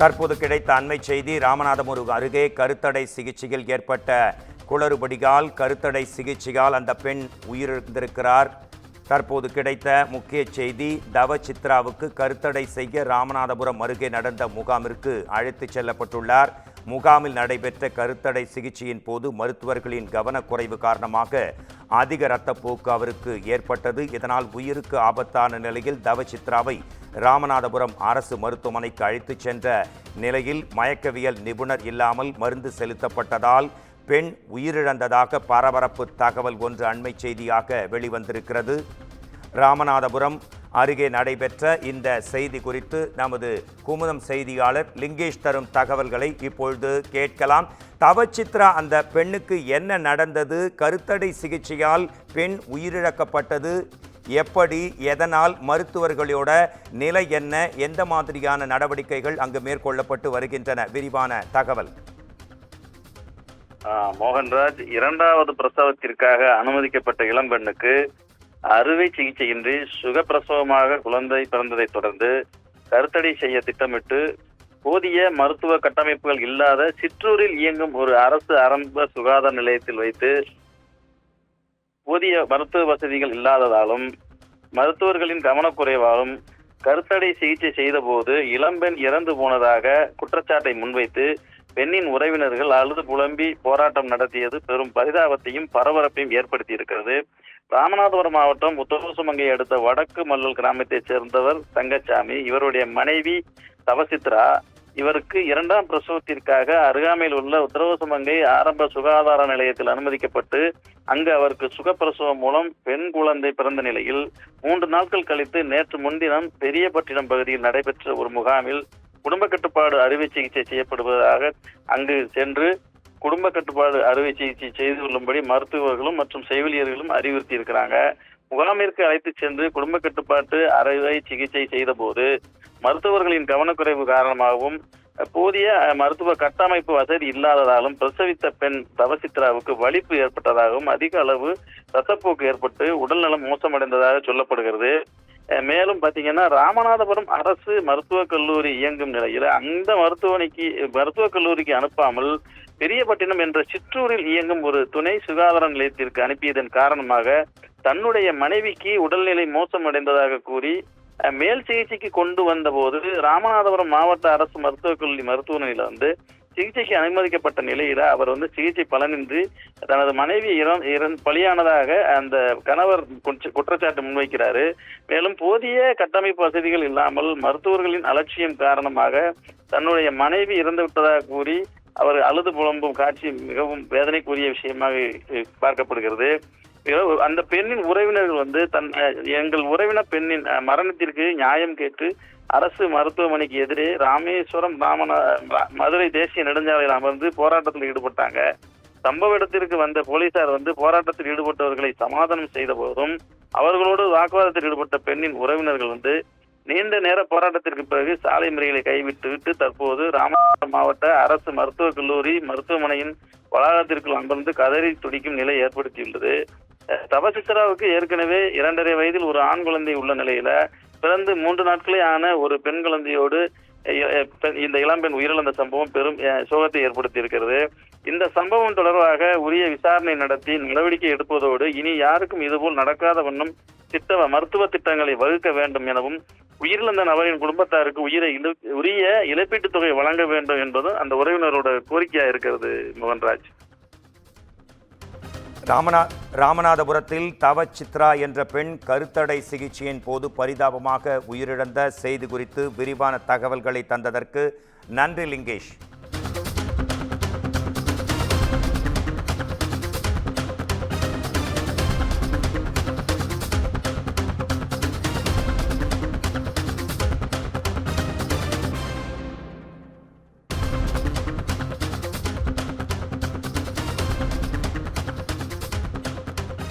தற்போது கிடைத்த அண்மை செய்தி. ராமநாதபுரம் அருகே கருத்தடை சிகிச்சையில் ஏற்பட்ட குளறுபடியால் கருத்தடை சிகிச்சையால் அந்த பெண் உயிரிழந்திருக்கிறார். தற்போது கிடைத்த முக்கிய செய்தி, தவசித்ராவுக்கு கருத்தடை செய்ய ராமநாதபுரம் அருகே நடந்த முகாமிற்கு அழைத்துச் செல்லப்பட்டுள்ளார். முகாமில் நடைபெற்ற கருத்தடை சிகிச்சையின் போது மருத்துவர்களின் கவனக்குறைவு காரணமாக அதிக இரத்தப்போக்கு அவருக்கு ஏற்பட்டது. இதனால் உயிருக்கு ஆபத்தான நிலையில் தவசித்ராவை ராமநாதபுரம் அரசு மருத்துவமனைக்கு அழைத்துச் சென்ற நிலையில் மயக்கவியல் நிபுணர் இல்லாமல் மருந்து செலுத்தப்பட்டதால் பெண் உயிரிழந்ததாக பரபரப்பு தகவல் ஒன்று அண்மை செய்தியாக வெளிவந்திருக்கிறது. ராமநாதபுரம் அருகே நடைபெற்ற இந்த செய்தி குறித்து நமது குமுதம் செய்தியாளர் லிங்கேஷ் தரும் தகவல்களை இப்பொழுது கேட்கலாம். தவசித்ரா, அந்த பெண்ணுக்கு என்ன நடந்தது? கருத்தடை சிகிச்சையால் பெண் உயிரிழக்கப்பட்டது எப்படி, எதனால், மருத்துவர்களோட நிலை என்ன, எந்த மாதிரியான நடவடிக்கைகள் அங்கு மேற்கொள்ளப்பட்டு வருகின்றன? விரிவான தகவல். மோகன்ராஜ், இரண்டாவது பிரசவத்திற்காக அனுமதிக்கப்பட்ட இளம்பெண்ணுக்கு அறுவை சிகிச்சையின்றி சுகப்பிரசவமாக குழந்தை பிறந்ததை தொடர்ந்து கருத்தடை செய்ய திட்டமிட்டு போதிய மருத்துவ கட்டமைப்புகள் இல்லாத சிற்றூரில் இயங்கும் ஒரு அரசு ஆரம்ப சுகாதார நிலையத்தில் வைத்து போதிய மருத்துவ வசதிகள் இல்லாததாலும் மருத்துவர்களின் கவனக்குறைவாலும் கருத்தடை சிகிச்சை செய்த போது இளம்பெண் இறந்து போனதாக குற்றச்சாட்டை முன்வைத்து பெண்ணின் உறவினர்கள் அழுது புலம்பி போராட்டம் நடத்தியது பெரும் பரிதாபத்தையும் பரபரப்பையும் ஏற்படுத்தி இருக்கிறது. ராமநாதபுரம் மாவட்டம் உத்தரவசுமங்கை அடுத்த வடக்கு மல்லூர் கிராமத்தைச் சேர்ந்தவர் தங்கச்சாமி. இவருடைய மனைவி தவசித்ரா. இவருக்கு இரண்டாம் பிரசவத்திற்காக அருகாமையில் உள்ள உத்தரவசுமங்கை ஆரம்ப சுகாதார நிலையத்தில் அனுமதிக்கப்பட்டு அங்கு அவருக்கு சுகப்பிரசவம் மூலம் பெண் குழந்தை பிறந்த நிலையில் 3 நாட்கள் கழித்து நேற்று முன்தினம் பெரியபட்டினம் பகுதியில் நடைபெற்ற ஒரு முகாமில் குடும்ப கட்டுப்பாடு அறுவை சிகிச்சை செய்யப்படுவதாக அங்கு சென்று குடும்ப கட்டுப்பாடு அறுவை சிகிச்சை செய்து கொள்ளும்படி மருத்துவர்களும் மற்றும் செவிலியர்களும் அறிவுறுத்தி இருக்கிறாங்க. முகாமிற்கு அழைத்து சென்று குடும்ப கட்டுப்பாட்டு அறுவை சிகிச்சை செய்த போது மருத்துவர்களின் கவனக்குறைவு காரணமாகவும் போதிய மருத்துவ கட்டமைப்பு வசதி இல்லாததாலும் பிரசவித்த பெண் தவசித்ராவுக்கு வலிப்பு ஏற்பட்டதாகவும் அதிக அளவு ரத்தப்போக்கு ஏற்பட்டு உடல்நலம் மோசமடைந்ததாக சொல்லப்படுகிறது. மேலும் பாத்தீங்கன்னா, ராமநாதபுரம் அரசு மருத்துவக் கல்லூரி இயங்கும் நிலையில் அந்த மருத்துவக் கல்லூரிக்கு அனுப்பாமல் பெரியபட்டினம் என்ற சிற்றூரில் இயங்கும் ஒரு துணை சுகாதார நிலையத்திற்கு அனுப்பியதன் காரணமாக தன்னுடைய மனைவிக்கு உடல்நிலை மோசமடைந்ததாக கூறி மேல் சிகிச்சைக்கு கொண்டு வந்த போது ராமநாதபுரம் மாவட்ட அரசு மருத்துவக் கல்லூரி மருத்துவமனையில சிகிச்சைக்கு அனுமதிக்கப்பட்ட நிலையில அவர் சிகிச்சை பலனின்றி தனது மனைவி பலியானதாக அந்த கணவர் குற்றச்சாட்டு முன்வைக்கிறாரு. மேலும் போதிய கட்டமைப்பு வசதிகள் இல்லாமல் மருத்துவர்களின் அலட்சியம் காரணமாக தன்னுடைய மனைவி இறந்து விட்டதாக கூறி அவர் அழுது புலம்பும் காட்சி மிகவும் வேதனைக்குரிய விஷயமாக பார்க்கப்படுகிறது. அந்த பெண்ணின் உறவினர்கள் எங்கள் உறவினர் பெண்ணின் மரணத்திற்கு நியாயம் கேட்டு அரசு மருத்துவமனைக்கு எதிரே ராமேஸ்வரம் மதுரை தேசிய நெடுஞ்சாலையில் அமர்ந்து போராட்டத்தில் ஈடுபட்டாங்க. சம்பவ இடத்திற்கு வந்த போலீசார் போராட்டத்தில் ஈடுபட்டவர்களை சமாதானம் செய்த போதும் அவர்களோடு வாக்குவாதத்தில் ஈடுபட்ட பெண்ணின் உறவினர்கள் நீண்ட நேர போராட்டத்திற்கு பிறகு சாலை மறியலை கைவிட்டு தற்போது ராமநாதபுரம் மாவட்ட அரசு மருத்துவக் கல்லூரி மருத்துவமனையின் வளாகத்திற்குள் அமர்ந்து கதறி துடிக்கும் நிலை ஏற்படுத்தியுள்ளது. தவசித்ராவுக்கு ஏற்கனவே 2.5 வயதில் ஒரு ஆண் குழந்தை உள்ள நிலையில பிறந்து 3 நாட்களே ஆன ஒரு பெண் குழந்தையோடு இந்த இளம்பெண் உயிரிழந்த சம்பவம் பெரும் சோகத்தை ஏற்படுத்தி இருக்கிறது. இந்த சம்பவம் தொடர்பாக உரிய விசாரணை நடத்தி நடவடிக்கை எடுப்பதோடு இனி யாருக்கும் இதுபோல் நடக்காத வண்ணம் மருத்துவ திட்டங்களை வகுக்க வேண்டும் எனவும் உயிரிழந்த நபரின் குடும்பத்தாருக்கு உரிய இழப்பீட்டுத் தொகை வழங்க வேண்டும் என்பது அந்த உறவினரோட கோரிக்கையா இருக்கிறது. மோகன்ராஜ், ராமநாதபுரத்தில் தவசித்ரா என்ற பெண் கருத்தடை சிகிச்சையின் போது பரிதாபமாக உயிரிழந்த செய்தி குறித்து விரிவான தகவல்களை தந்ததற்கு நன்றி லிங்கேஷ்.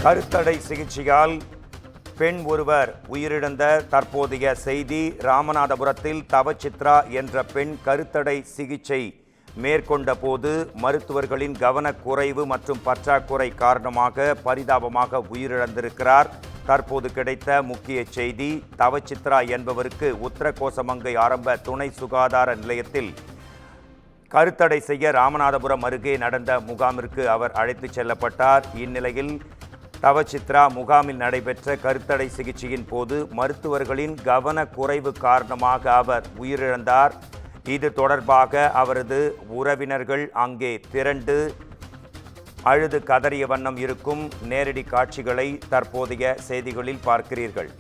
கருத்தடை சிகிச்சையால் பெண் ஒருவர் உயிரிழந்த தற்போதைய செய்தி. ராமநாதபுரத்தில் தவசித்ரா என்ற பெண் கருத்தடை சிகிச்சை மேற்கொண்ட போது மருத்துவர்களின் கவனக்குறைவு மற்றும் பற்றாக்குறை காரணமாக பரிதாபமாக உயிரிழந்திருக்கிறார். தற்போது கிடைத்த முக்கிய செய்தி, தவச்சித்ரா என்பவருக்கு உத்தரகோசமங்கை ஆரம்ப துணை சுகாதார நிலையத்தில் கருத்தடை செய்ய ராமநாதபுரம் அருகே நடந்த முகாமிற்கு அவர் அழைத்துச் செல்லப்பட்டார். இந்நிலையில் தவச்சித்ரா முகாமில் நடைபெற்ற கருத்தடை சிகிச்சையின் போது மருத்துவர்களின் கவனக்குறைவு காரணமாக அவர் உயிரிழந்தார். இது தொடர்பாக அவரது உறவினர்கள் அங்கே திரண்டு அழுது கதறிய வண்ணம் இருக்கும் நேரடி காட்சிகளை தற்போதைய செய்திகளில் பார்க்கிறீர்கள்.